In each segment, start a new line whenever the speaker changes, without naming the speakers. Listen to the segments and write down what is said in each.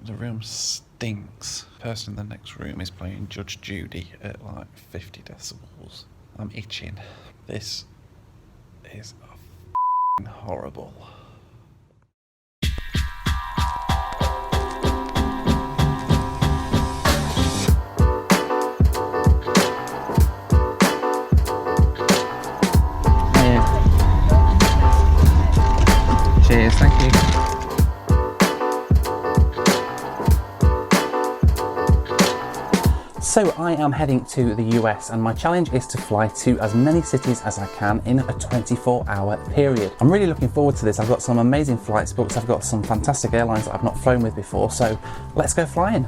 The room stinks. The person in the next room is playing Judge Judy at like 50 decibels. I'm itching. This is horrible. Cheers, thank you. So I am heading to the US and my challenge is to fly to as many cities as I can in a 24-hour period. I'm really looking forward to this. I've got some amazing flights booked. I've got some fantastic airlines that I've not flown with before, so let's go flying.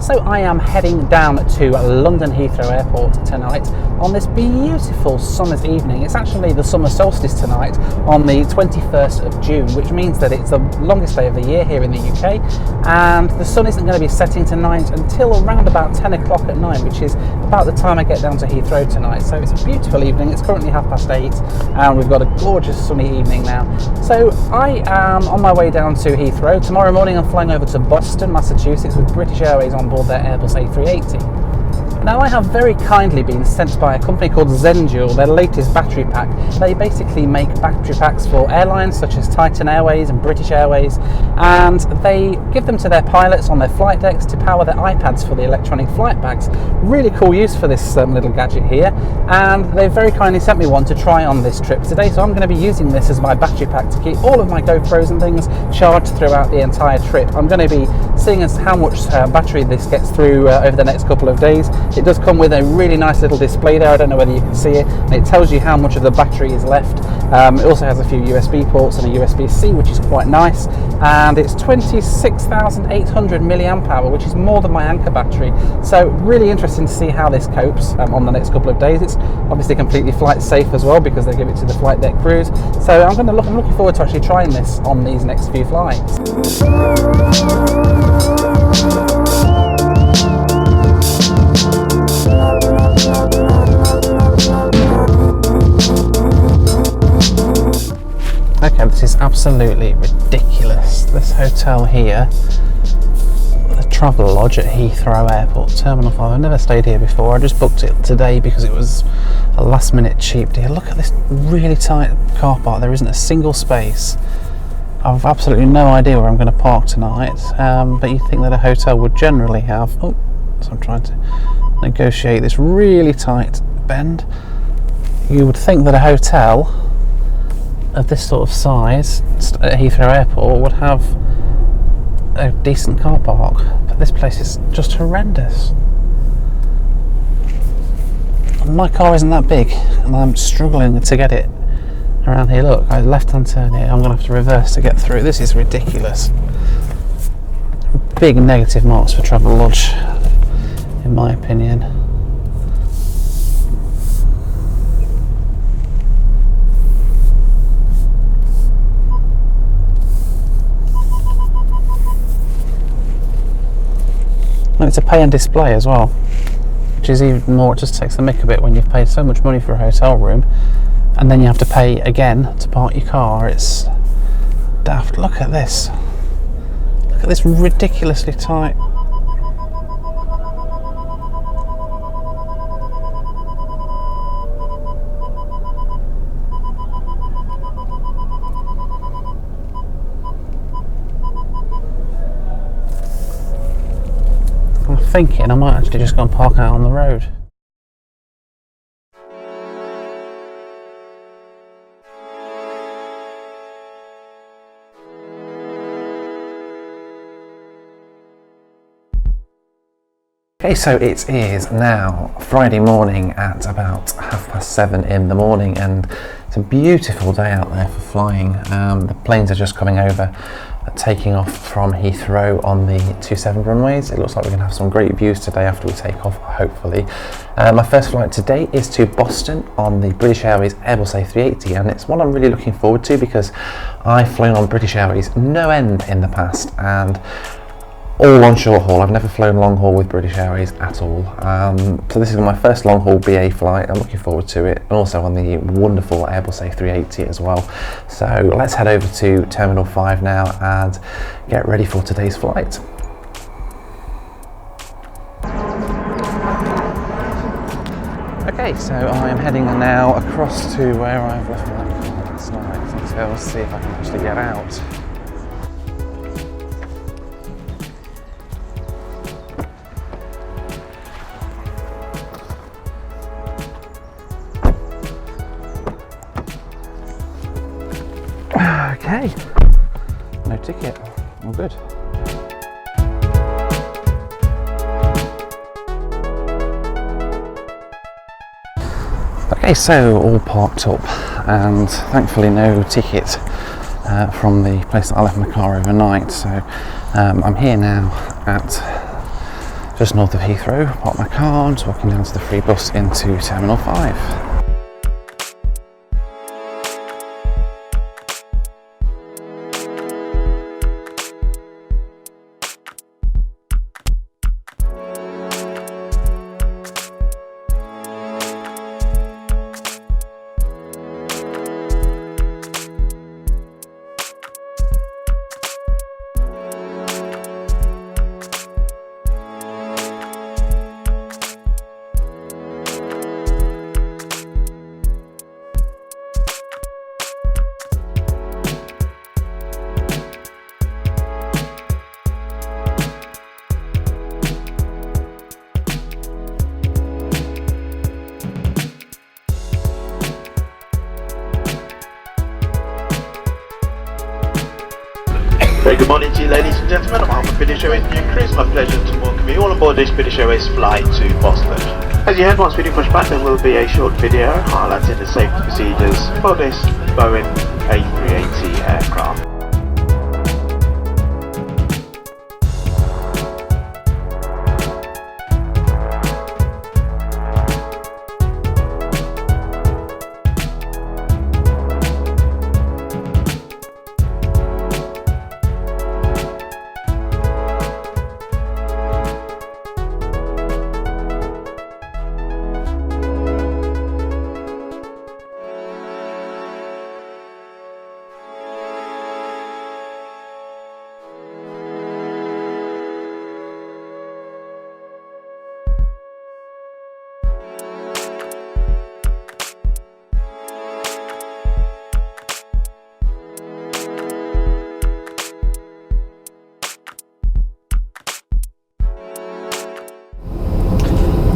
So I am heading down to London Heathrow Airport tonight on this beautiful summer's evening. It's actually the summer solstice tonight on the 21st of June, which means that it's the longest day of the year here in the UK, and the sun isn't going to be setting tonight until around about 10 o'clock at night, which is about the time I get down to Heathrow tonight. So it's a beautiful evening. It's currently 8:30 and we've got a gorgeous sunny evening now. So I am on my way down to Heathrow. Tomorrow morning I'm flying over to Boston, Massachusetts with British Airways on board their Airbus A380. Now I have very kindly been sent by a company called Zendual their latest battery pack. They basically make battery packs for airlines such as Titan Airways and British Airways, and they give them to their pilots on their flight decks to power their iPads for the electronic flight bags. Really cool use for this little gadget here, and they very kindly sent me one to try on this trip today, so I'm going to be using this as my battery pack to keep all of my GoPros and things charged throughout the entire trip. I'm going to be seeing as how much battery this gets through over the next couple of days. It does come with a really nice little display there. I don't know whether you can see it, and it tells you how much of the battery is left. It also has a few USB ports and a USB-C, which is quite nice, and it's 26,800 milliamp hour, which is more than my Anchor battery. So really interesting to see how this copes on the next couple of days. It's obviously completely flight safe as well because they give it to the flight deck crews. So I'm looking forward to actually trying this on these next few flights. Okay, this is absolutely ridiculous. This hotel here, the Travel Lodge at Heathrow Airport, Terminal 5. I've never stayed here before. I just booked it today because it was a last minute cheap deal. Look at this really tight car park. There isn't a single space. I've absolutely no idea where I'm going to park tonight, but you'd think that a hotel would generally have... Oh, so I'm trying to negotiate this really tight bend. You would think that a hotel of this sort of size at Heathrow Airport would have a decent car park, but this place is just horrendous. My car isn't that big and I'm struggling to get it around here. Look, I left hand turn here, I'm going to have to reverse to get through. This is ridiculous. Big negative marks for Travel Lodge, in my opinion. And it's a pay and display as well, which is even more, it just takes the mick a bit when you've paid so much money for a hotel room and then you have to pay again to park your car. It's daft. Look at this. Look at this ridiculously tight. Thinking I might actually just go and park out on the road. Okay, so it is now Friday morning at about 7:30 in the morning, and it's a beautiful day out there for flying. The planes are just coming over
taking off from Heathrow on the 27 runways. It looks like we're going to have some great views today after we take off, hopefully. My first flight today is to Boston on the British Airways Airbus A380, and it's one I'm really looking forward to because I've flown on British Airways no end in the past, and all on short haul. I've never flown long haul with British Airways at all. So this is my first long haul BA flight. I'm looking forward to it, and also on the wonderful Airbus A380 as well. So let's head over to Terminal 5 now and get ready for today's flight. Okay, so I am heading now across to where I've left my car last night. So let's see if I can actually get out. Okay, no ticket, all good. Okay, so all parked up, and thankfully no ticket from the place that I left my car overnight. So I'm here now at just north of Heathrow, parked my car, just walking down to the free bus into Terminal 5.
Very good morning to you, ladies and gentlemen. On behalf of British Airways new crew, it's my pleasure to welcome you all aboard this British Airways flight to Boston. As you heard, once we do push back, there will be a short video highlighting the safety procedures for this Boeing A380 aircraft.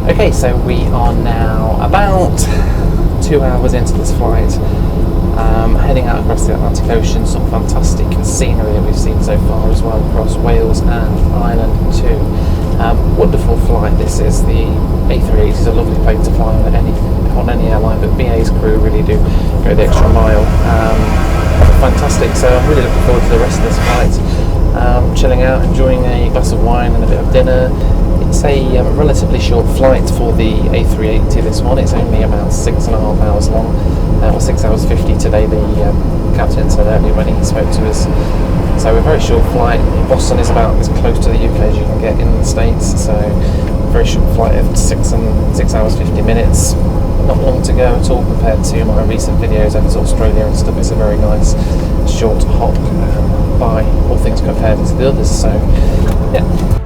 Okay, so we are now about 2 hours into this flight, heading out across the Atlantic Ocean. Some fantastic scenery that we've seen so far as well across Wales and Ireland too. Wonderful flight this is. The A380 is a lovely plane to fly on any airline, but BA's crew really do go the extra mile. Fantastic, so I'm really looking forward to the rest of this flight. Chilling out, enjoying a glass of wine and a bit of dinner. It's a relatively short flight for the A380, this one. It's only about 6.5 hours long, or 6 hours 50 today, the captain said earlier when he spoke to us. So a very short flight. Boston is about as close to the UK as you can get in the States, so a very short flight of 6 hours 50 minutes. Not long to go at all compared to my recent videos over to Australia and stuff. It's a very nice short hop by all things compared to the others, so yeah.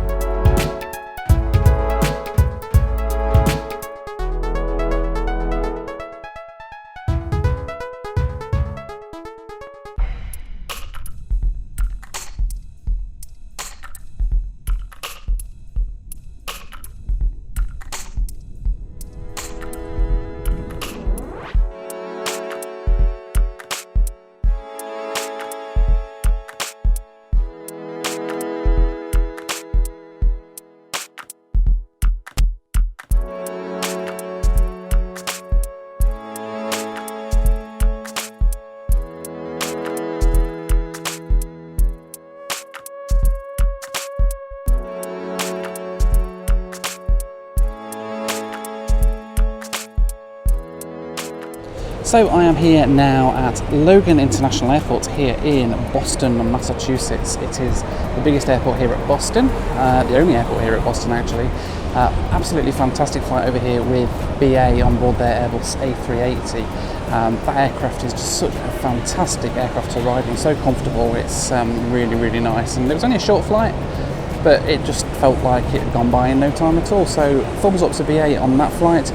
So I am here now at Logan International Airport here in Boston, Massachusetts. It is the biggest airport here at Boston, the only airport here at Boston actually. Absolutely fantastic flight over here with BA on board their Airbus A380. That aircraft is just such a fantastic aircraft to ride on, so comfortable. It's really nice, and it was only a short flight, but it just felt like it had gone by in no time at all. So thumbs up to BA on that flight.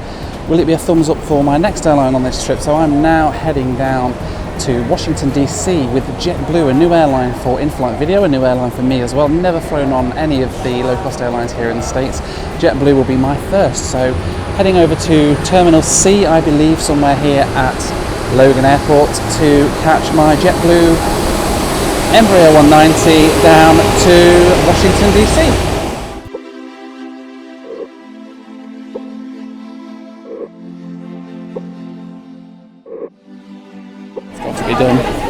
Will it be a thumbs up for my next airline on this trip? So I'm now heading down to Washington DC with Jetblue, a new airline for in-flight video, a new airline for me as well. Never flown on any of the low-cost airlines here in the States. Jetblue will be my first. So heading over to Terminal C, I believe, somewhere here at Logan Airport to catch my Jetblue Embraer E190 down to Washington DC. Done.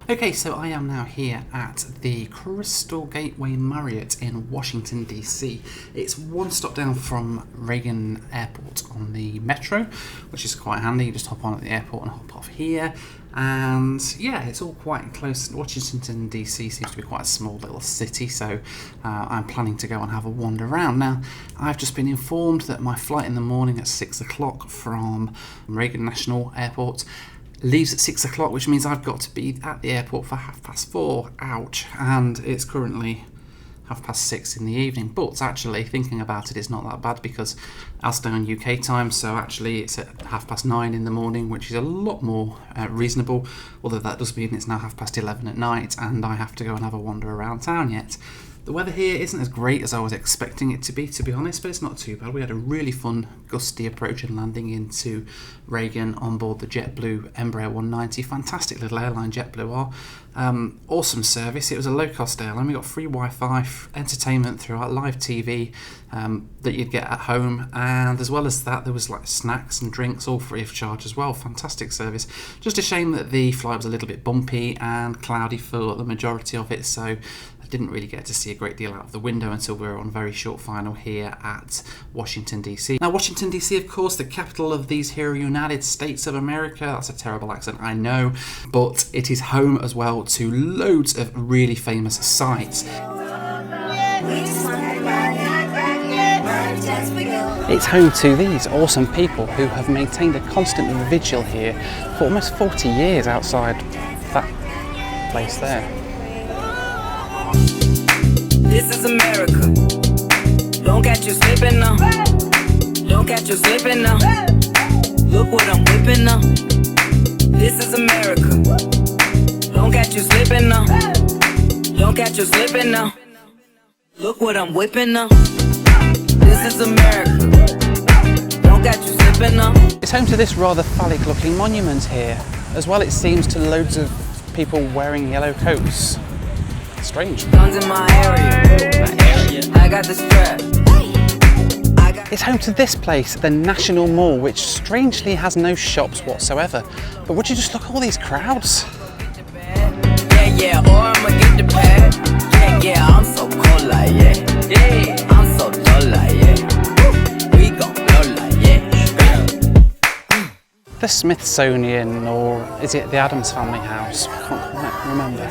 Okay, so I am now here at the Crystal Gateway Marriott in Washington DC. It's one stop down from Reagan Airport on the metro, which is quite handy. You just hop on at the airport and hop off here. And yeah, it's all quite close. Washington DC seems to be quite a small little city, so I'm planning to go and have a wander around. Now, I've just been informed that my flight in the morning at 6 o'clock from Reagan National Airport leaves at 6 o'clock, which means I've got to be at the airport for 4:30. Ouch. And it's currently 6:30 in the evening, but actually thinking about it, it's not that bad because I'll stay on UK time, so actually it's at 9:30 in the morning, which is a lot more reasonable, although that does mean it's now 11:30 at night and I have to go and have a wander around town yet. The weather here isn't as great as I was expecting it to be honest, but it's not too bad. We had a really fun, gusty approach and landing into Reagan on board the Jetblue Embraer E190. Fantastic little airline, Jetblue are. Awesome service. It was a low-cost airline. We got free Wi-Fi, entertainment throughout, live TV that you'd get at home, and as well as that, there was like snacks and drinks, all free of charge as well. Fantastic service. Just a shame that the flight was a little bit bumpy and cloudy for the majority of it, so didn't really get to see a great deal out of the window until we were on very short final here at Washington DC. Now, Washington DC, of course, the capital of these here United States of America. That's a terrible accent, I know, but it is home as well to loads of really famous sites. It's home to these awesome people who have maintained a constant vigil here for almost 40 years outside that place there.
This is America. Don't catch you slipping now. Don't catch you slipping now. Look what I'm whipping now. This is America. Don't catch you slipping now. Don't catch you slipping now. Look what I'm whipping now. This is America. Don't catch you slipping now.
It's home to this rather phallic looking monument here. As well, it seems, to loads of people wearing yellow coats. Strange.
Guns in my area. I got the strap.
It's home to this place, the National Mall, which strangely has no shops whatsoever. But would you just look at all these crowds?
Yeah, or I'ma get the pad. Yeah, I'm so cold like yeah. I'm so dull like yeah. We gon' blow like yeah.
the Smithsonian, or is it the Addams Family House? I can't quite remember.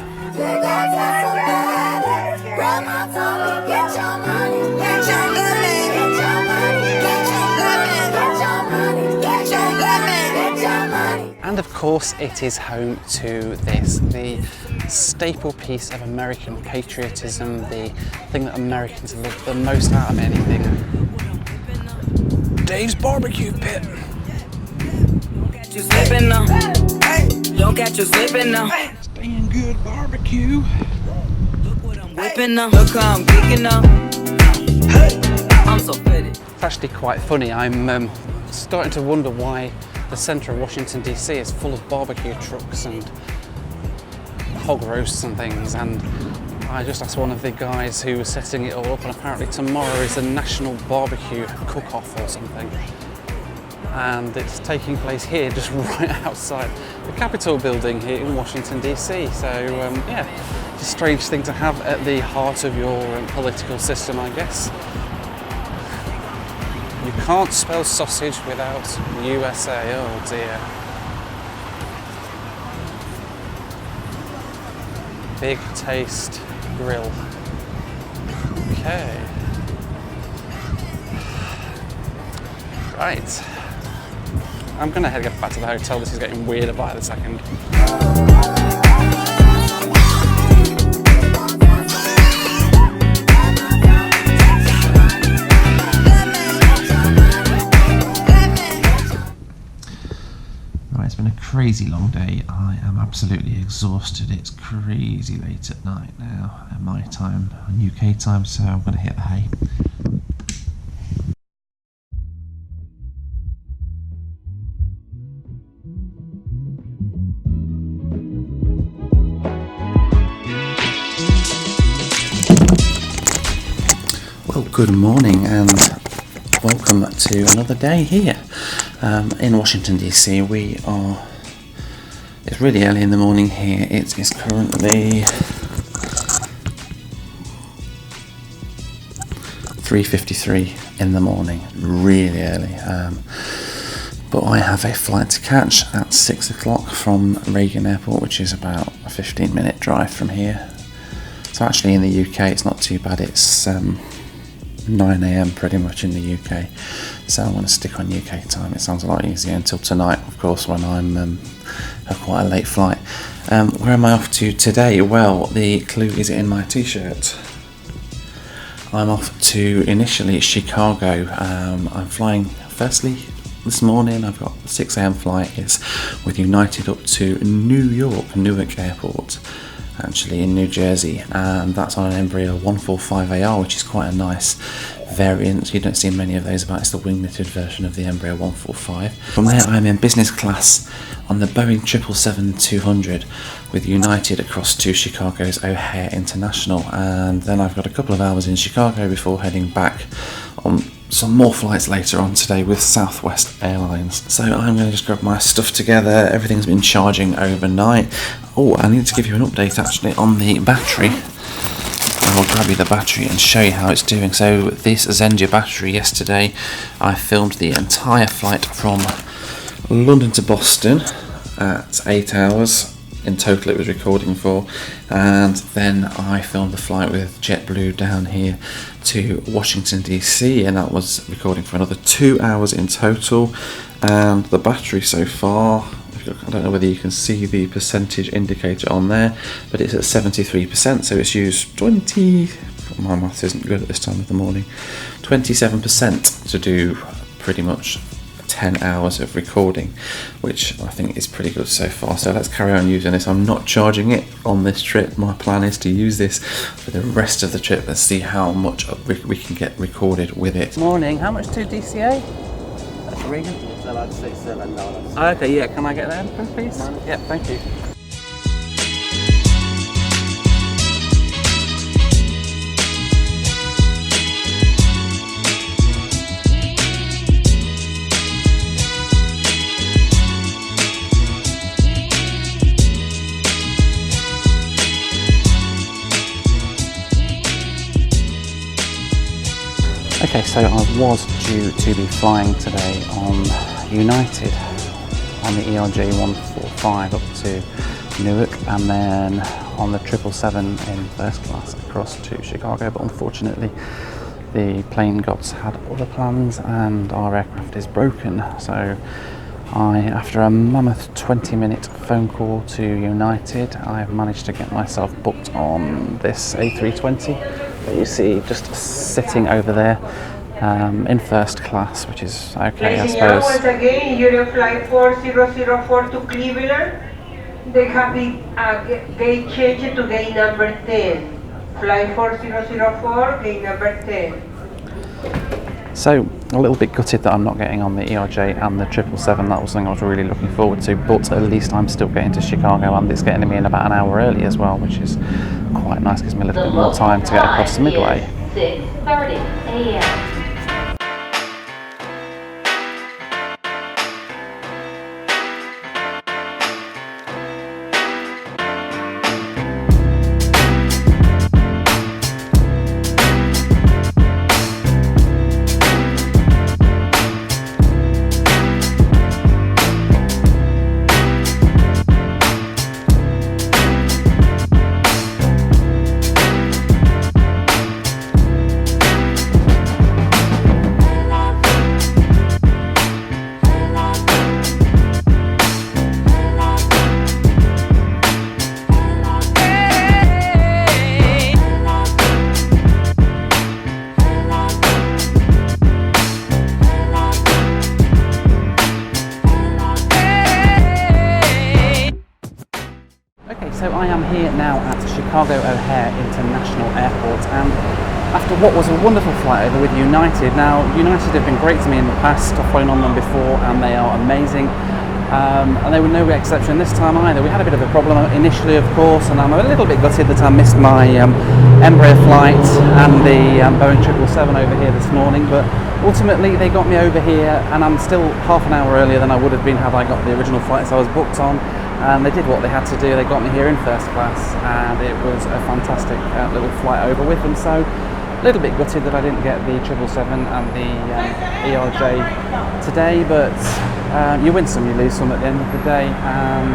And of course it is home to this, the staple piece of American patriotism, the thing that Americans love the most out of anything. Dave's barbecue pit.
Don't catch you slipping now. Don't catch you slipping now.
Staying good barbecue.
Look what I'm whipping now. Look how I'm kicking now. I'm so fitted.
It's actually quite funny. I'm starting to wonder why the centre of Washington DC is full of barbecue trucks and hog roasts and things, and I just asked one of the guys who was setting it all up, and apparently tomorrow is the National Barbecue Cook-Off or something, and it's taking place here just right outside the Capitol building here in Washington DC. So yeah, it's a strange thing to have at the heart of your political system, I guess. You can't spell sausage without USA, oh dear. Big Taste Grill. Okay. Right. I'm gonna head back to the hotel. This is getting weirder by the second.
It's been a crazy long day. I am absolutely exhausted. It's crazy late at night now at my time, UK time, so I'm going to hit the hay. Well, good morning and welcome to another day here. In Washington DC. It's really early in the morning here. It is currently 3:53 in the morning, really early. But I have a flight to catch at 6 o'clock from Reagan Airport, which is about a 15-minute drive from here. So actually in the UK it's not too bad. It's 9 AM pretty much in the UK, so I'm going to stick on UK time. It sounds a lot easier until tonight, of course, when I'm have quite a late flight. Where am I off to today? Well, the clue is in my t-shirt. I'm off to initially Chicago. I'm flying firstly this morning. I've got a 6 AM flight. It's with United up to New York, Newark Airport, actually in New Jersey, and that's on an Embraer 145AR, which is quite a nice variant. You don't see many of those about. It's the wing-knitted version of the Embraer 145. From there I'm in business class on the Boeing 777-200 with United across to Chicago's O'Hare International, and then I've got a couple of hours in Chicago before heading back on some more flights later on today with Southwest Airlines. So I'm going to just grab my stuff together. Everything's been charging overnight. Oh, I need to give you an update actually on the battery. I'll grab you the battery and show you how it's doing. So this Zendia battery, yesterday I filmed the entire flight from London to Boston at 8 hours. In total it was recording for, and then I filmed the flight with JetBlue down here to Washington DC, and that was recording for another 2 hours in total. And the battery so far, I don't know whether you can see the percentage indicator on there, but it's at 73%, so it's used my maths isn't good at this time of the morning, 27% to do pretty much 10 hours of recording, which I think is pretty good so far. So let's carry on using this. I'm not charging it on this trip. My plan is to use this for the rest of the trip. Let's see how much we can get recorded with it.
Morning, how much to DCA? That's Reagan?
I'd say $7.
Okay, yeah, can I get that, please? Yeah, thank you. Okay, so I was due to be flying today on United, on the ERJ 145 up to Newark, and then on the 777 in first class across to Chicago, but unfortunately the plane gods had other plans and our aircraft is broken. So after a mammoth 20-minute phone call to United, I've managed to get myself booked on this A320 that you see just sitting over there in first class, which is okay, I suppose.
Once again, Euro flight 4004 to Cleveland. They have the gate change to gate number 10. Flight 4004, gate number 10.
So a little bit gutted that I'm not getting on the ERJ and the 777. That was something I was really looking forward to, but at least I'm still getting to Chicago, and it's getting me in about an hour early as well, which is quite nice. Gives me a little bit more time to get across the Midway.
6:30 a.m.
So I am here now at Chicago O'Hare International Airport, and after what was a wonderful flight over with United. Now, United have been great to me in the past. I've flown on them before and they are amazing. And they were no exception this time either. We had a bit of a problem initially, of course, and I'm a little bit gutted that I missed my Embraer flight and the Boeing 777 over here this morning, but ultimately they got me over here, and I'm still half an hour earlier than I would have been had I got the original flights I was booked on. And they did what they had to do. They got me here in first class, and it was a fantastic little flight over with them. So a little bit gutted that I didn't get the 777 and the ERJ today, but you win some, you lose some at the end of the day, and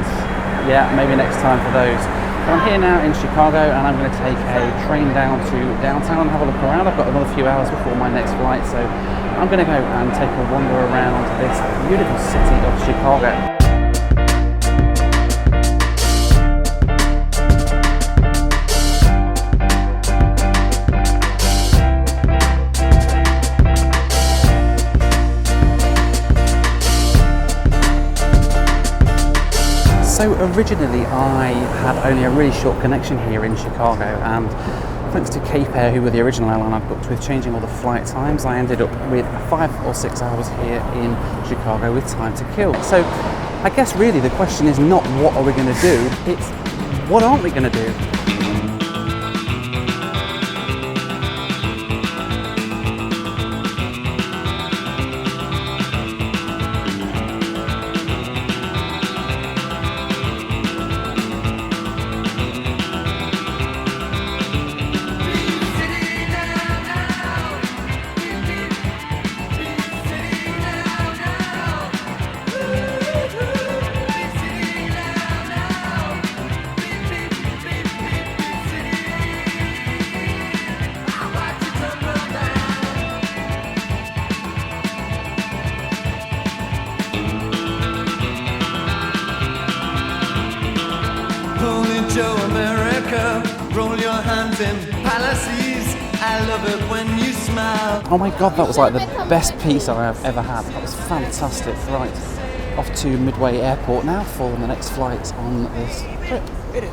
yeah, maybe next time for those. But I'm here now in Chicago, and I'm going to take a train down to downtown and have a look around. I've got another few hours before my next flight, so I'm going to go and take a wander around this beautiful city of Chicago. So originally I had only a really short connection here in Chicago, and thanks to Cape Air, who were the original airline I booked with, changing all the flight times, I ended up with 5 or 6 hours here in Chicago with time to kill. So I guess really the question is not what are we going to do, it's what aren't we going to do?
Roll your hands in palaces. I love it when you smile.
Oh my god, that was like the best pizza I've ever had. That was fantastic. Right, off to Midway Airport now for the next flight on this trip. Hit it.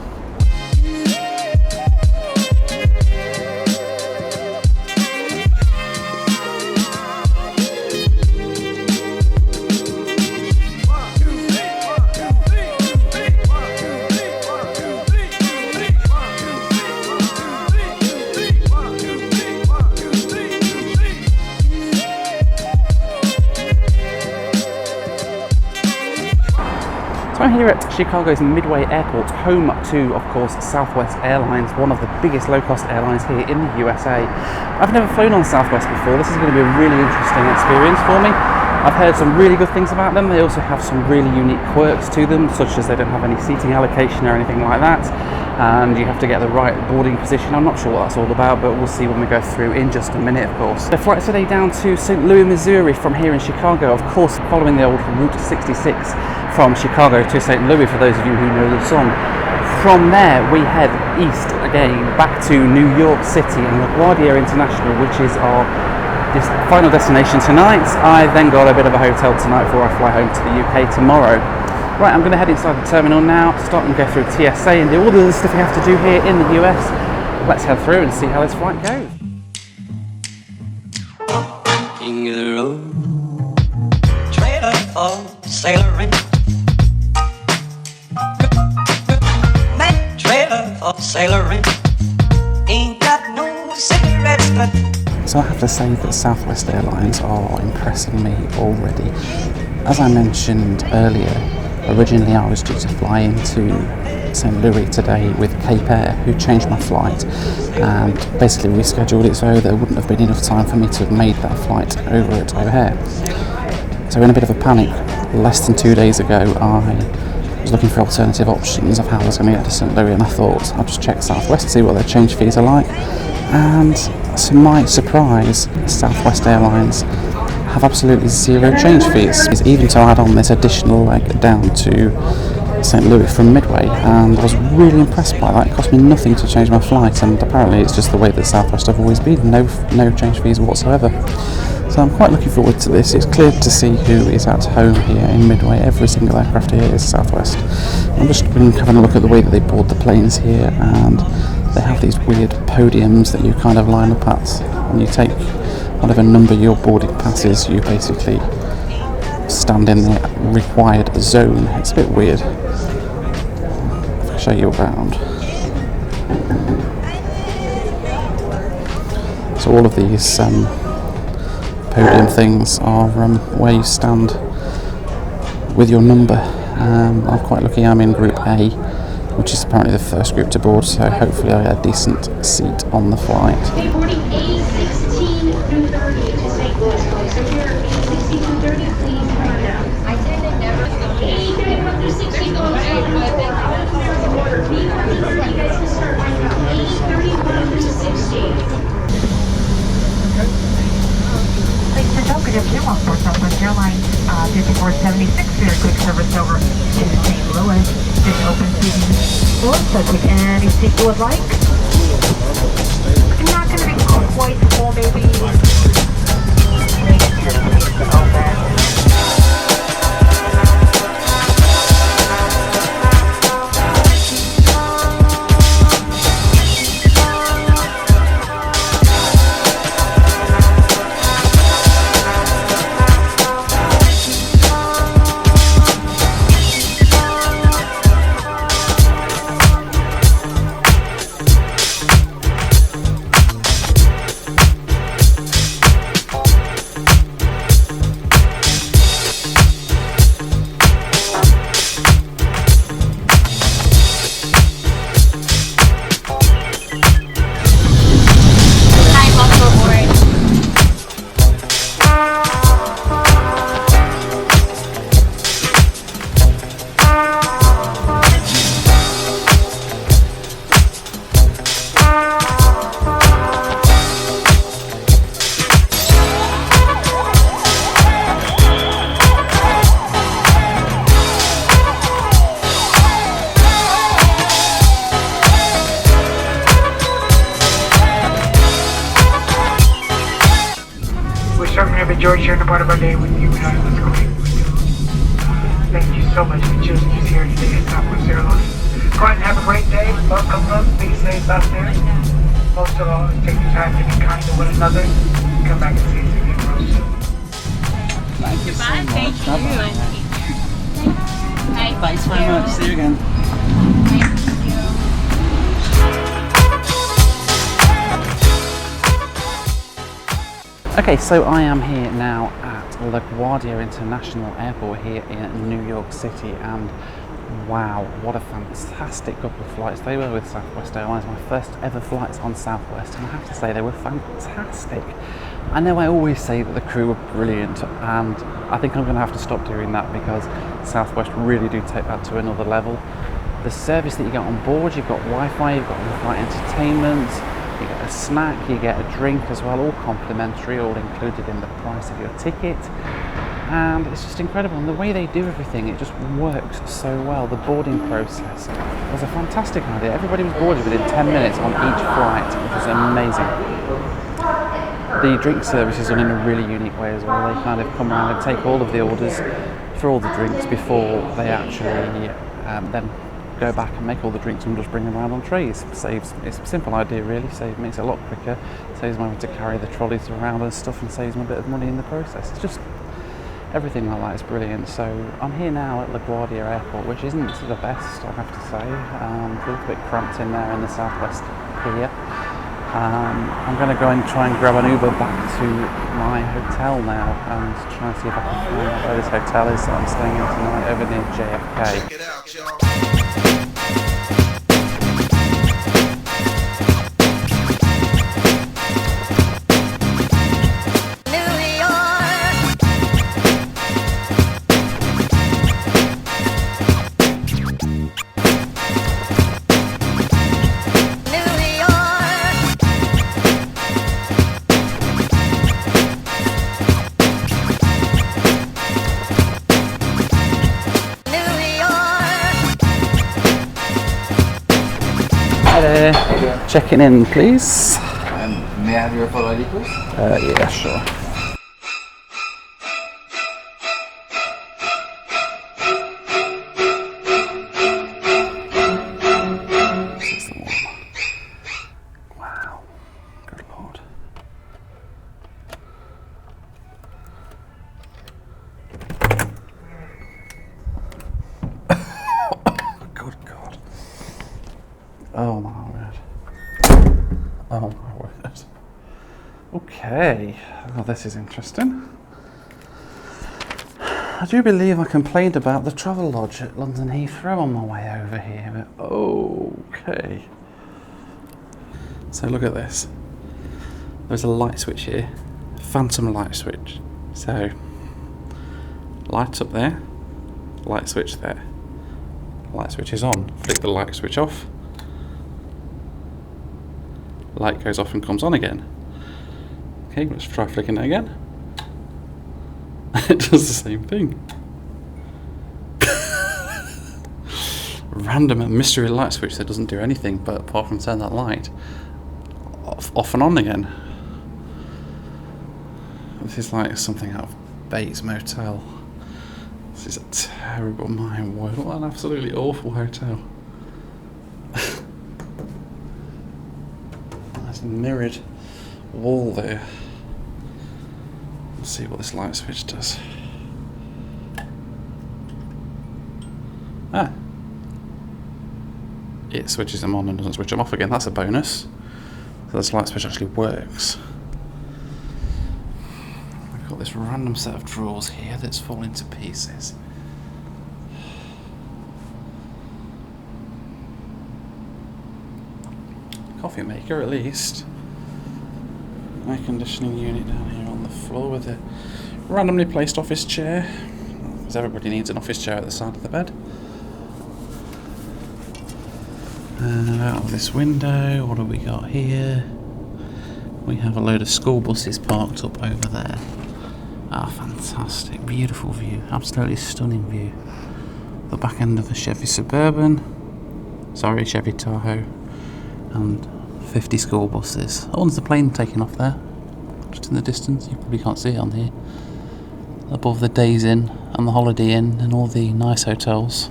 I'm here at Chicago's Midway Airport, home to, of course, Southwest Airlines, one of the biggest low-cost airlines here in the USA. I've never flown on Southwest before. This is going to be a really interesting experience for me. I've heard some really good things about them. They also have some really unique quirks to them, such as they don't have any seating allocation or anything like that, and you have to get the right boarding position. I'm not sure what that's all about, but we'll see when we go through in just a minute, of course. The flight today down to St. Louis, Missouri from here in Chicago, of course following the old Route 66 from Chicago to St. Louis, for those of you who know the song. From there we head east again back to New York City and LaGuardia International, which is our final destination tonight. I then got a bit of a hotel tonight before I fly home to the UK tomorrow. Right, I'm going to head inside the terminal now, start and go through TSA and do all the other stuff you have to do here in the US. Let's head through and see how this flight goes.
King of the road, trailer for sailoring. That trailer for sailoring. Ain't got no cigarettes, but
So I have to say that Southwest Airlines are impressing me already. As I mentioned earlier, originally I was due to fly into St. Louis today with Cape Air, who changed my flight and basically rescheduled it so there wouldn't have been enough time for me to have made that flight over at O'Hare. So in a bit of a panic, less than 2 days ago, I was looking for alternative options of how I was going to get to St. Louis, and I thought I'll just check Southwest to see what their change fees are like. And to my surprise, Southwest Airlines have absolutely zero change fees, even to add on this additional leg down to St. Louis from Midway, and I was really impressed by that. It cost me nothing to change my flight, and apparently it's just the way that Southwest have always been, no change fees whatsoever. So I'm quite looking forward to this. It's clear to see who is at home here in Midway. Every single aircraft here is Southwest. I'm just having a look at the way that they board the planes here, and they have these weird podiums that you kind of line up at. When you take whatever number your boarding pass is, you basically stand in the required zone. It's a bit weird. If I show you around. So all of these podium things are where you stand with your number. I'm quite lucky I'm in Group A, which is apparently the first group to board, so hopefully I get a decent seat on the flight.
Boarding A16 through 30 to St. Louis, please. So here, A16 through 30, please come down. I did it never. A31 through 60 goes over. You guys can start right now. A31 through 60.
Ladies and gentlemen, good afternoon. Welcome aboard Southwest Airlines 5476 for your quick service over to St. Louis. This open seating floor, so take any seat you would like. Not going to be quite full, maybe. Maybe 10 seats to open. George here in the part of our day with you and I was going. Thank you so much for choosing us here today at Southwest Airlines. Go ahead and have a great day. Welcome, be safe out there. Most of all, take the time to be kind to one another. Come back and see us again real soon.
Thank you so much.
Thank you.
Thanks very much. See you again. Okay, so I am here now at LaGuardia International Airport here in New York City, and wow, what a fantastic couple of flights they were with Southwest Airlines. My first ever flights on Southwest, and I have to say they were fantastic. I know I always say that the crew are brilliant, and I think I'm going to have to stop doing that because Southwest really do take that to another level. The service that you get on board, you've got Wi-Fi, you've got in-flight entertainment, you get a snack, you get a drink as well, all complimentary, all included in the price of your ticket. And it's just incredible, and the way they do everything, it just works so well. The boarding process was a fantastic idea. Everybody was boarded within 10 minutes on each flight, which was amazing. The drink service is done in a really unique way as well. They kind of come around and take all of the orders for all the drinks before they actually then go back and make all the drinks and just bring them around on trays. It's a simple idea really, makes it a lot quicker, saves them having to carry the trolleys around and stuff, and saves them a bit of money in the process. It's just everything like that is brilliant. So I'm here now at LaGuardia Airport, which isn't the best, I have to say. It's a little bit cramped in there in the Southwest pier. I'm going to go and try and grab an Uber back to my hotel now and try and see if I can find out where this hotel is that I'm staying in tonight over near JFK.
Check it out, y'all.
Hi there. Checking in, please.
May I have your photo ID, please?
Yeah, sure. This is the one. Wow. Good lord. Good God. Oh my word. Oh my word. Okay. Well, this is interesting. I do believe I complained about the travel lodge at London Heathrow on my way over here, but okay. So look at this. There's a light switch here. Phantom light switch. So, light up there, light switch there. Light switch is on. Flick the light switch off. Light goes off and comes on again. Okay, let's try flicking it again. It does the same thing. Random and mystery light switch that doesn't do anything but apart from turn that light off and on again. This is like something out of Bates Motel. This is a terrible, my word, what an absolutely awful hotel. There's a mirrored wall there. Let's see what this light switch does. Ah. It switches them on and doesn't switch them off again. That's a bonus. So this light switch actually works. I've got this random set of drawers here that's falling to pieces. Coffee maker at least. Air conditioning unit down here on the floor with a randomly placed office chair, because everybody needs an office chair at the side of the bed. Out of this window, what have we got here? We have a load of school buses parked up over there. Ah, fantastic, beautiful view, absolutely stunning view. The back end of a Chevy Suburban, Chevy Tahoe, and 50 school buses. Oh, there's a plane taking off there, just in the distance. You probably can't see it on here. Above the Days Inn and the Holiday Inn and all the nice hotels.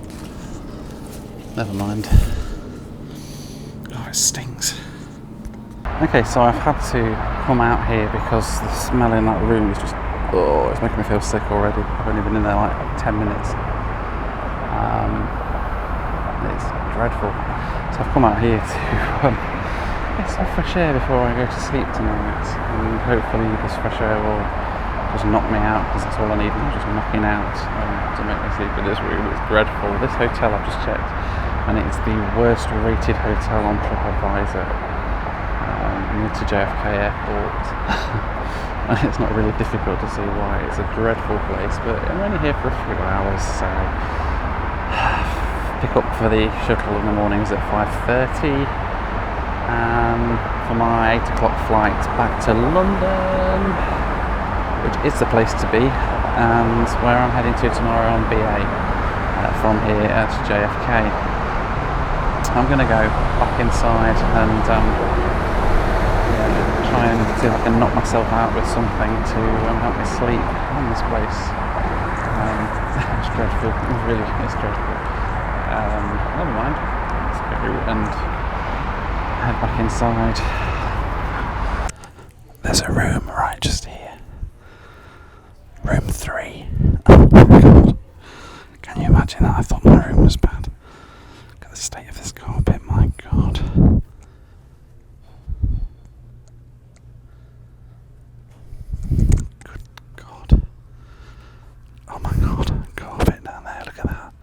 Never mind. Oh, it stings. Okay, so I've had to come out here because the smell in that room is just, oh, it's making me feel sick already. I've only been in there like 10 minutes. It's dreadful. So I've come out here to get some fresh air before I go to sleep tonight, and hopefully this fresh air will just knock me out, because that's all I need, just knocking out to make me sleep in this room. It's dreadful. This hotel I've just checked, and it's the worst rated hotel on TripAdvisor. new to JFK Airport. It's not really difficult to see why. It's a dreadful place, but I'm only here for a few hours, so pick up for the shuttle in the mornings at 5:30 and for my 8 o'clock flight back to London, which is the place to be, and where I'm heading to tomorrow on BA from here at JFK. I'm going to go back inside and try and see if I can knock myself out with something to help me sleep in this place. It's dreadful, it's dreadful. Never mind, let's go and head back inside. There's a room right just here. Room 3. Oh my god. Can you imagine that? I thought my room was bad. Look at the state of this carpet, my god. Good god. Oh my god, carpet down there, look at that.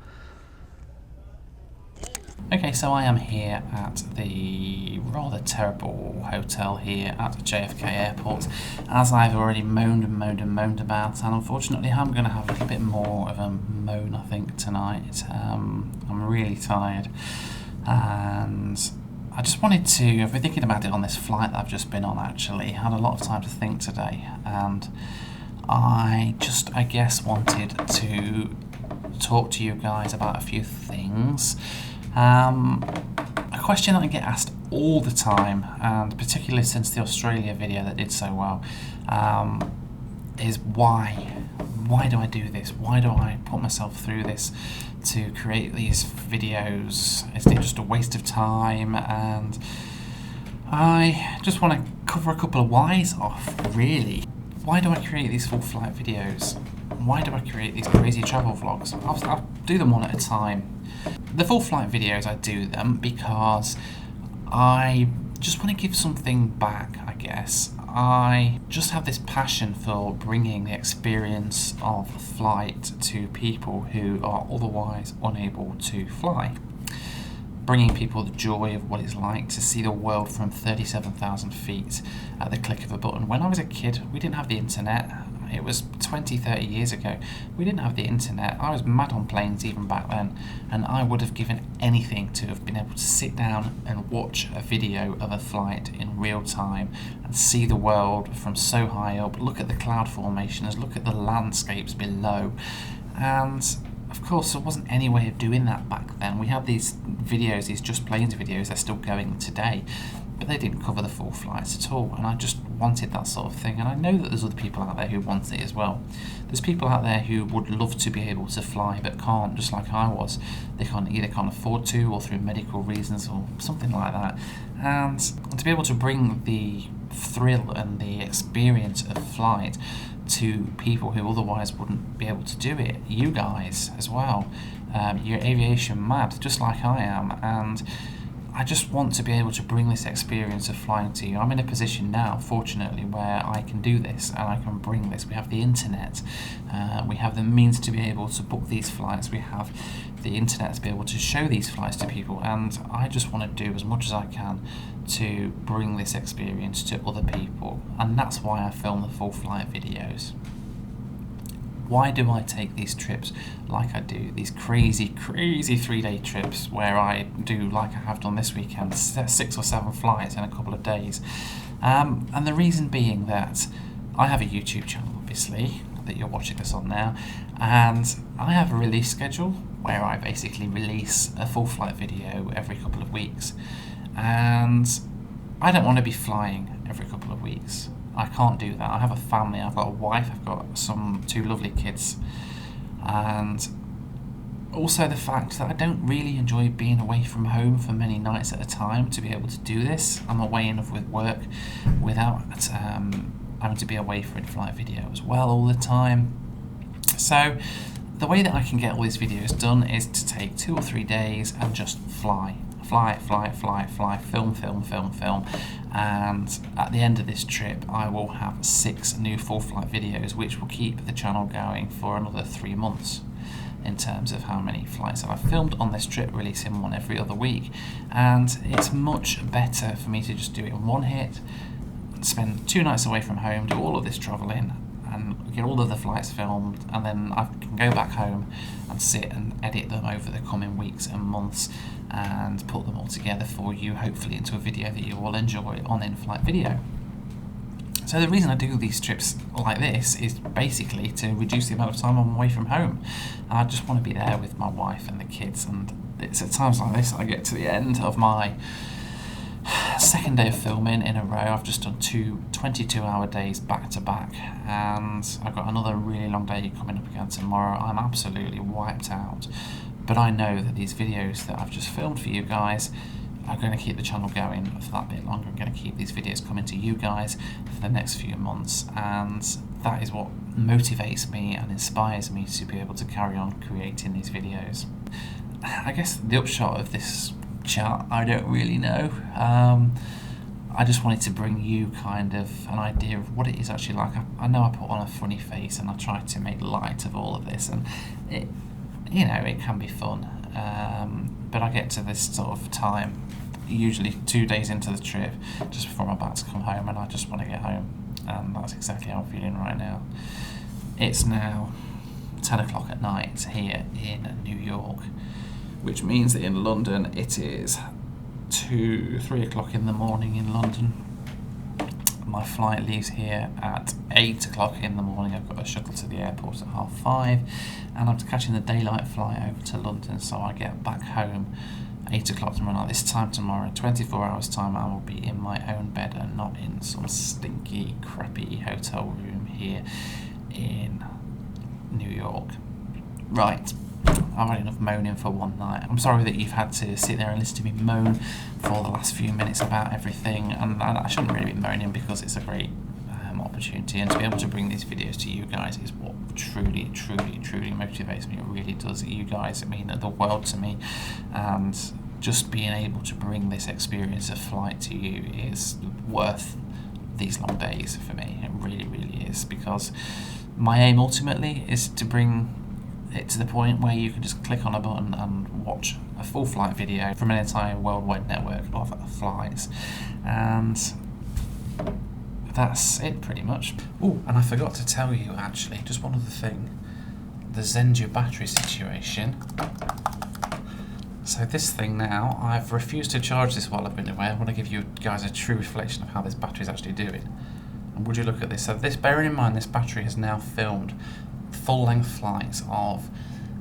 Okay, so I am here at the rather terrible hotel here at JFK Airport, as I've already moaned about, and unfortunately I'm going to have a little bit more of a moan, I think, tonight. I'm really tired, and I just wanted to, I've been thinking about it on this flight that I've just been on actually, had a lot of time to think today, and I guess wanted to talk to you guys about a few things. A question that I get asked all the time, and particularly since the Australia video that did so well, is why? Why do I do this? Why do I put myself through this to create these videos? Is it just a waste of time? And I just want to cover a couple of whys off, really. Why do I create these full flight videos? Why do I create these crazy travel vlogs? I'll do them one at a time. The full flight videos, I do them because I just want to give something back, I guess. I just have this passion for bringing the experience of flight to people who are otherwise unable to fly. Bringing people the joy of what it's like to see the world from 37,000 feet at the click of a button. When I was a kid, we didn't have the internet. It was 20, 30 years ago. We didn't have the internet. I was mad on planes even back then, and I would have given anything to have been able to sit down and watch a video of a flight in real time and see the world from so high up, look at the cloud formations, look at the landscapes below. And of course, there wasn't any way of doing that back then. We have these videos, these Just Planes videos, they're still going today, but they didn't cover the full flights at all, and I just wanted that sort of thing, and I know that there's other people out there who want it as well. There's people out there who would love to be able to fly but can't, just like I was. They either can't afford to, or through medical reasons or something like that, and to be able to bring the thrill and the experience of flight to people who otherwise wouldn't be able to do it, you guys as well. You're aviation mad, just like I am, and I just want to be able to bring this experience of flying to you. I'm in a position now, fortunately, where I can do this and I can bring this. We have the internet, we have the means to be able to book these flights, we have the internet to be able to show these flights to people, and I just want to do as much as I can to bring this experience to other people, and that's why I film the full flight videos. Why do I take these trips like I do, these crazy 3-day trips where I do, like I have done this weekend, 6 or 7 flights in a couple of days? And the reason being that I have a YouTube channel, obviously, that you're watching this on now, and I have a release schedule where I basically release a full flight video every couple of weeks, and I don't want to be flying every couple of weeks. I can't do that. I have a family, I've got a wife, I've got 2 lovely kids, and also the fact that I don't really enjoy being away from home for many nights at a time to be able to do this. I'm away enough with work without having to be away for in-flight video as well all the time. So the way that I can get all these videos done is to take 2 or 3 days and just fly, film, and at the end of this trip I will have 6 new full flight videos which will keep the channel going for another 3 months. in terms of how many flights that I've filmed on this trip, releasing one every other week. And it's much better for me to just do it in one hit, spend 2 nights away from home, do all of this travelling, and get all of the flights filmed, and then I can go back home and sit and edit them over the coming weeks and months and put them all together for you, hopefully into a video that you will enjoy on in-flight video. So the reason I do these trips like this is basically to reduce the amount of time I'm away from home. And I just want to be there with my wife and the kids, and it's at times like this I get to the end of my second day of filming in a row. I've just done 2 22-hour days back to back, and I've got another really long day coming up again tomorrow. I'm absolutely wiped out, but I know that these videos that I've just filmed for you guys are going to keep the channel going for that bit longer. I'm going to keep these videos coming to you guys for the next few months, and that is what motivates me and inspires me to be able to carry on creating these videos. I guess the upshot of this chat, I don't really know. I just wanted to bring you kind of an idea of what it is actually like. I know I put on a funny face and I try to make light of all of this, and it, you know, it can be fun. But I get to this sort of time, usually 2 days into the trip, just before I'm about to come home, and I just want to get home. And that's exactly how I'm feeling right now. It's now 10 o'clock at night here in New York, which means that in London it is 3 o'clock in the morning in London. My flight leaves here at 8 o'clock in the morning. I've got a shuttle to the airport at 5:30, and I'm catching the daylight flight over to London, so I get back home 8 o'clock tomorrow night. This time tomorrow, in 24 hours time, I will be in my own bed and not in some stinky, crappy hotel room here in New York. Right. I've had enough moaning for one night. I'm sorry that you've had to sit there and listen to me moan for the last few minutes about everything, and I shouldn't really be moaning because it's a great opportunity, and to be able to bring these videos to you guys is what truly motivates me. It really does. You guys mean the world to me, and just being able to bring this experience of flight to you is worth these long days for me. It really is, because my aim ultimately is to bring it to the point where you can just click on a button and watch a full flight video from an entire worldwide network of flights, and that's it pretty much. Oh, and I forgot to tell you actually, just one other thing, the Zenju battery situation. So this thing now, I've refused to charge this while I've been away. I want to give you guys a true reflection of how this battery is actually doing. And would you look at this? So this, bearing in mind this battery has now filmed full-length flights of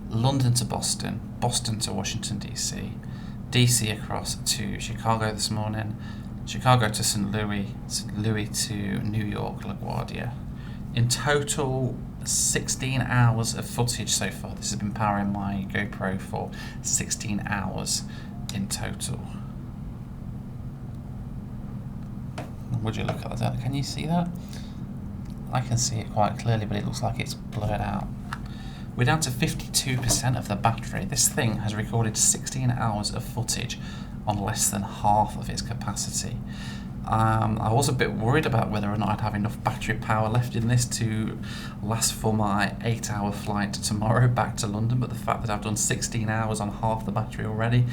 London to Boston, Boston to Washington DC, DC across to Chicago this morning, Chicago to St. Louis, St. Louis to New York, LaGuardia. In total, 16 hours of footage so far. This has been powering my GoPro for 16 hours in total. Would you look at that? Can you see that? I can see it quite clearly, but it looks like it's blurred out. We're down to 52% of the battery. This thing has recorded 16 hours of footage on less than half of its capacity. I was a bit worried about whether or not I'd have enough battery power left in this to last for my 8-hour flight tomorrow back to London, but the fact that I've done 16 hours on half the battery already,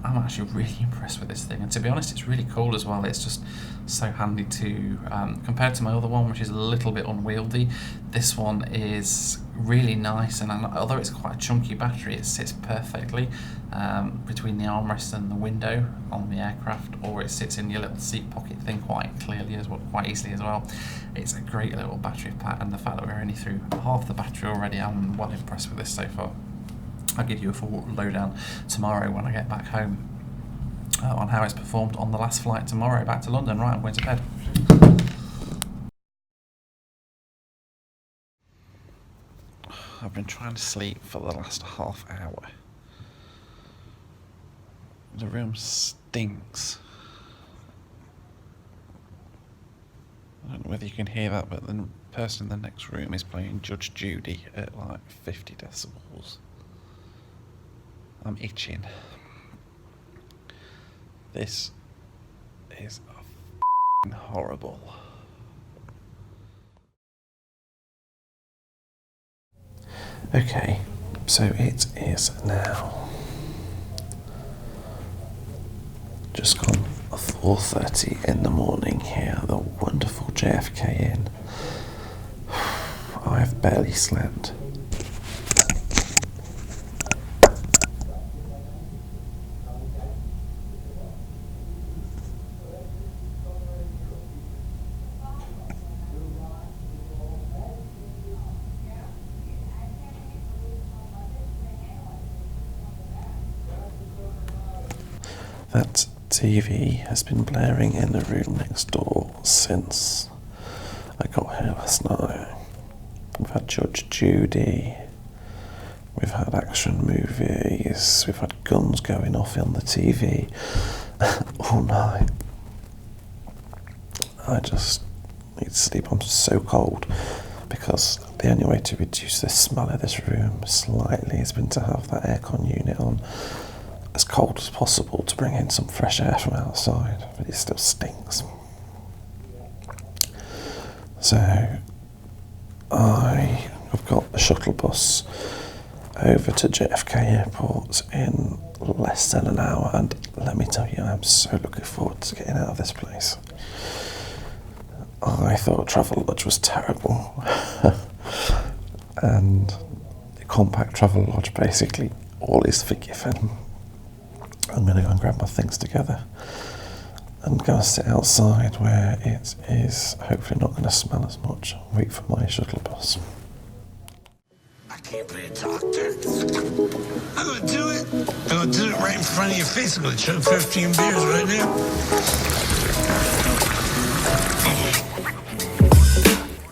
I'm actually really impressed with this thing. And to be honest, it's really cool as well. It's just so handy to, compared to my other one, which is a little bit unwieldy, this one is really nice, and although it's quite a chunky battery, it sits perfectly between the armrest and the window on the aircraft, or it sits in your little seat pocket thing quite clearly as well, quite easily as well. It's a great little battery pack, and the fact that we're only through half the battery already, I'm well impressed with this so far. I'll give you a full lowdown tomorrow when I get back home on how it's performed on the last flight tomorrow back to London. Right, I'm going to bed. I've been trying to sleep for the last half hour. The room stinks. I don't know whether you can hear that, but the person in the next room is playing Judge Judy at like 50 decibels. I'm itching. This is horrible. Okay,
So it is now just gone 4:30 in the morning here at the wonderful JFK Inn. I've barely slept. That TV has been blaring in the room next door since I got here last night. We've had Judge Judy, we've had action movies, we've had guns going off on the TV all night. I just need to sleep. I'm so cold because the only way to reduce the smell of this room slightly has been to have that aircon unit on as cold as possible to bring in some fresh air from outside, but it still stinks. So I have got the shuttle bus over to JFK Airport in less than an hour, and let me tell you, I'm so looking forward to getting out of this place. I thought Travelodge was terrible and the compact Travelodge, basically all is forgiven. I'm going to go and grab my things together and go and sit outside where it is hopefully not going to smell as much. Wait for my shuttle bus.
I can't play a doctor. I'm going to do it. I'm going to do it right in front of your face. I'm going to chug 15 beers right now.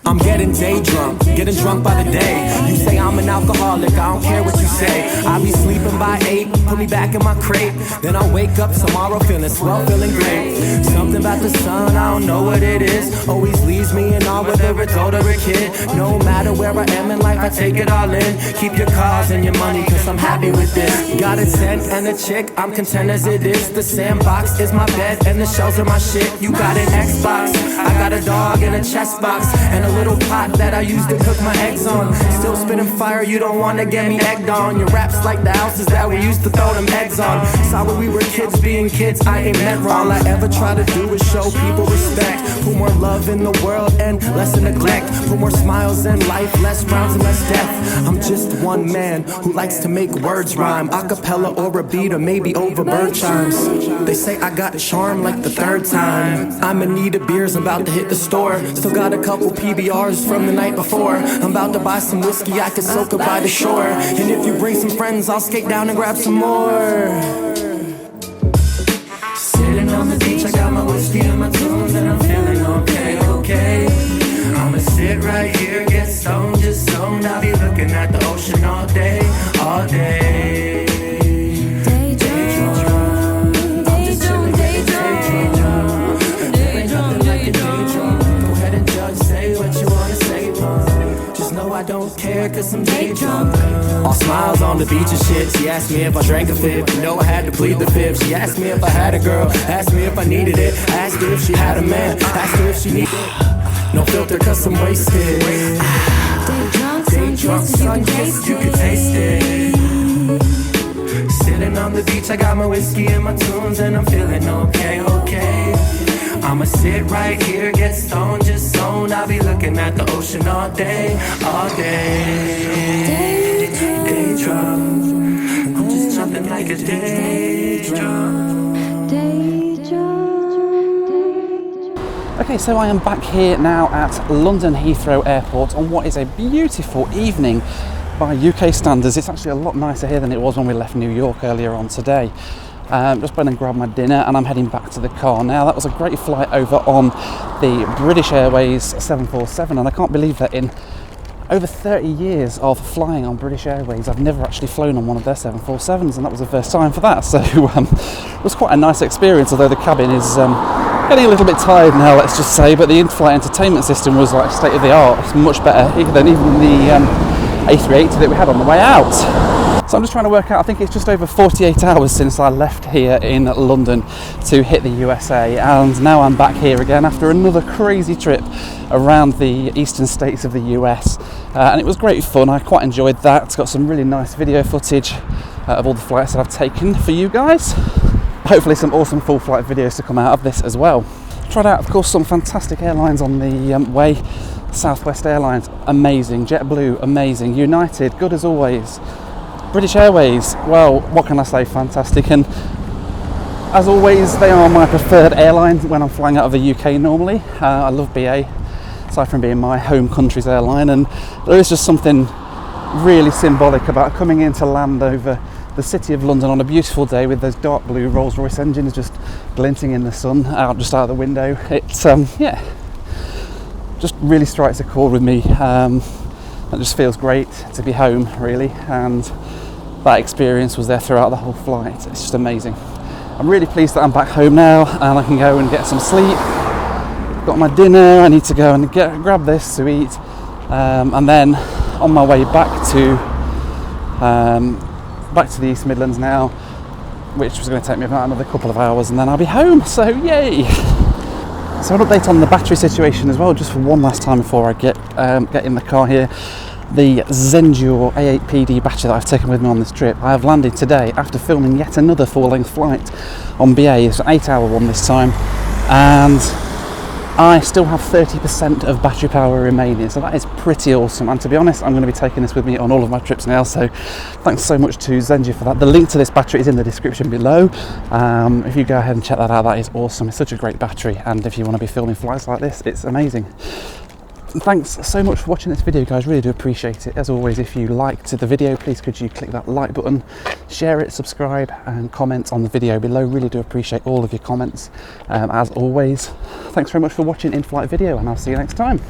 I'm getting day drunk, getting drunk by the day. You say I'm an alcoholic, I don't care what you say. I be sleeping by 8, put me back in my crate. Then I wake up tomorrow feeling swell, feeling great. Something about the sun, I don't know what it is. Always leaves me in awe whether it's old or a kid. No matter where I am in life, I take it all in. Keep your cars and your money, cause I'm happy with this. Got a tent and a chick, I'm content as it is. The sandbox is my bed and the shells are my shit. You got an Xbox, I got a dog and a chess box, and a little pot that I used to cook my eggs on. Still spitting fire, you don't wanna get me egged on. Your raps like the houses that we used to throw them eggs on. Saw when we were kids being kids, I ain't meant wrong. All I ever try to do is show people respect. Put more love in the world and less neglect. Put more smiles in life, less frowns and less death. I'm just one man who likes to make words rhyme. Acapella or a beat or maybe over bird chimes. They say I got a charm like the third time. I'm in need of beers, I'm about to hit the store. Still got a couple PBRs from the night before. I'm about to buy some whiskey, I can soak it by the shore. And if you bring some friends, I'll skate down and grab some more. Sitting on the beach, I got my whiskey and my tunes, and I'm feeling okay, okay. I'ma sit right here, get stoned, just stoned. I'll be looking at the ocean all day, all day. I don't care cause I'm day drunk. All smiles on the beach and shit. She asked me if I drank a fifth. You know I had to plead the fifth. She asked me if I had a girl. Asked me if I needed it. Asked her if she had a man. Asked her if she needed it. No filter cause I'm wasted. Day drunk, sun-kissed, you can taste it. Sitting on the beach, I got my whiskey and my tunes, and I'm feeling okay, okay. I'ma sit right here, get stoned, just stoned. I'll be looking at the ocean all day, all day. Day drunk, I'm just jumping like a day drunk.
Okay, so I am back here now at London Heathrow Airport on what is a beautiful evening by UK standards. It's actually a lot nicer here than it was when we left New York earlier on today. Just went and grabbed my dinner and I'm heading back to the car now. That was a great flight over on the British Airways 747, and I can't believe that in over 30 years of flying on British Airways, I've never actually flown on one of their 747s, and that was the first time for that. So it was quite a nice experience, although the cabin is getting a little bit tired now, let's just say, but the in-flight entertainment system was like state of the art. It's much better than even the A380 that we had on the way out. So I'm just trying to work out, I think it's just over 48 hours since I left here in London to hit the USA, and now I'm back here again after another crazy trip around the eastern states of the US, and it was great fun. I quite enjoyed that. It's got some really nice video footage of all the flights that I've taken for you guys. Hopefully some awesome full flight videos to come out of this as well. Tried out, of course, some fantastic airlines on the way. Southwest Airlines, amazing. JetBlue, amazing. United, good as always. British Airways, well, what can I say, fantastic. And as always, they are my preferred airline when I'm flying out of the UK normally. I love BA, aside from being my home country's airline, and there is just something really symbolic about coming into land over the city of London on a beautiful day with those dark blue Rolls-Royce engines just glinting in the sun just out of the window. It's yeah, just really strikes a chord with me. It just feels great to be home, really, and that experience was there throughout the whole flight. It's just amazing. I'm really pleased that I'm back home now and I can go and get some sleep. Got my dinner, I need to go and grab this to eat, and then on my way back to the East Midlands now, which was going to take me about another couple of hours, and then I'll be home, so yay! So an update on the battery situation as well, just for one last time before I get in the car here. The Zendure A8PD battery that I've taken with me on this trip, I have landed today after filming yet another full-length flight on BA. It's an 8-hour one this time, and I still have 30% of battery power remaining, so that is pretty awesome. And to be honest, I'm going to be taking this with me on all of my trips now, so thanks so much to Zendure for that. The link to this battery is in the description below. If you go ahead and check that out, that is awesome. It's such a great battery, and if you want to be filming flights like this, it's amazing. Thanks so much for watching this video, guys, really do appreciate it. As always, if you liked the video, please could you click that like button, share it, subscribe and comment on the video below. Really do appreciate all of your comments. As always, thanks very much for watching in-flight video, and I'll see you next time.